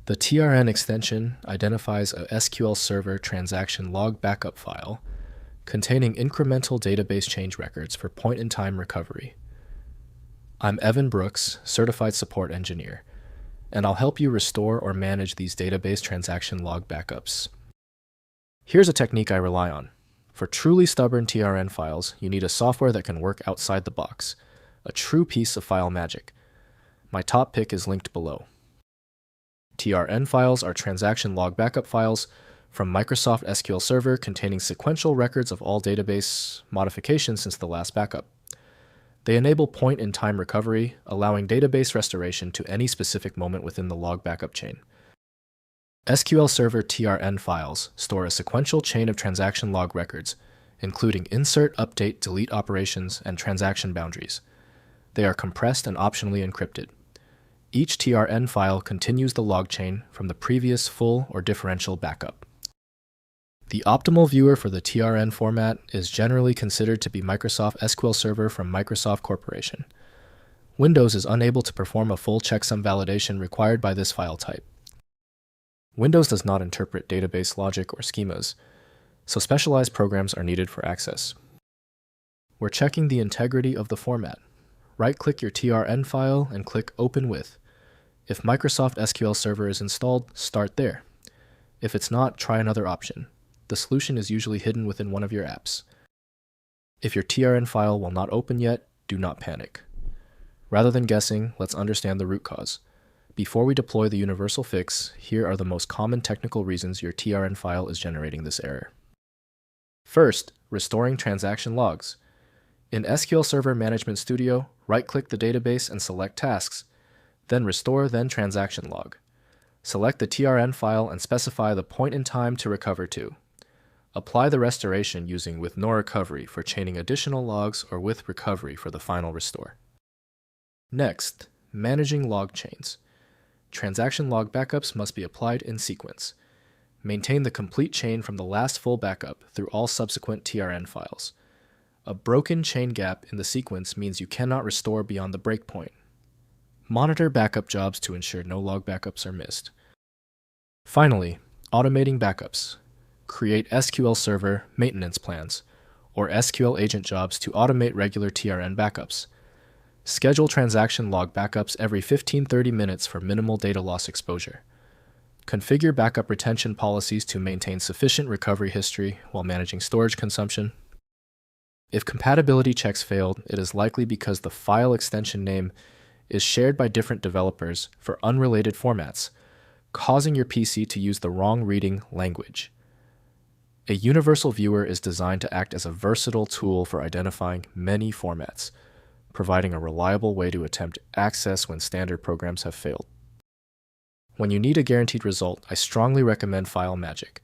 The TRN extension identifies a SQL Server transaction log backup file containing incremental database change records for point-in-time recovery. I'm Evan Brooks, Certified Support Engineer, and I'll help you restore or manage these database transaction log backups. Here's a technique I rely on. For truly stubborn TRN files, you need a software that can work outside the box, a true piece of file magic. My top pick is linked below. TRN files are transaction log backup files from Microsoft SQL Server containing sequential records of all database modifications since the last backup. They enable point-in-time recovery, allowing database restoration to any specific moment within the log backup chain. SQL Server TRN files store a sequential chain of transaction log records, including insert, update, delete operations, and transaction boundaries. They are compressed and optionally encrypted. Each TRN file continues the log chain from the previous full or differential backup. The optimal viewer for the TRN format is generally considered to be Microsoft SQL Server from Microsoft Corporation. Windows is unable to perform a full checksum validation required by this file type. Windows does not interpret database logic or schemas, so specialized programs are needed for access. We're checking the integrity of the format. Right-click your TRN file and click Open With. If Microsoft SQL Server is installed, start there. If it's not, try another option. The solution is usually hidden within one of your apps. If your TRN file will not open yet, do not panic. Rather than guessing, let's understand the root cause. Before we deploy the universal fix, here are the most common technical reasons your TRN file is generating this error. First, restoring transaction logs. In SQL Server Management Studio, right-click the database and select Tasks, then Restore, then Transaction Log. Select the TRN file and specify the point in time to recover to. Apply the restoration using with no recovery for chaining additional logs or with recovery for the final restore. Next, managing log chains. Transaction log backups must be applied in sequence. Maintain the complete chain from the last full backup through all subsequent TRN files. A broken chain gap in the sequence means you cannot restore beyond the breakpoint. Monitor backup jobs to ensure no log backups are missed. Finally, automating backups. Create SQL Server maintenance plans, or SQL agent jobs to automate regular TRN backups. Schedule transaction log backups every 15-30 minutes for minimal data loss exposure. Configure backup retention policies to maintain sufficient recovery history while managing storage consumption. If compatibility checks failed, it is likely because the file extension name is shared by different developers for unrelated formats, causing your PC to use the wrong reading language. A universal viewer is designed to act as a versatile tool for identifying many formats, providing a reliable way to attempt access when standard programs have failed. When you need a guaranteed result, I strongly recommend File Magic.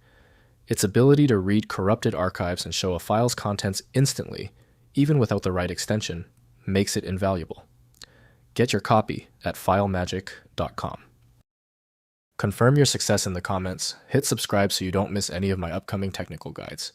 Its ability to read corrupted archives and show a file's contents instantly, even without the right extension, makes it invaluable. Get your copy at filemagic.com. Confirm your success in the comments, hit subscribe so you don't miss any of my upcoming technical guides.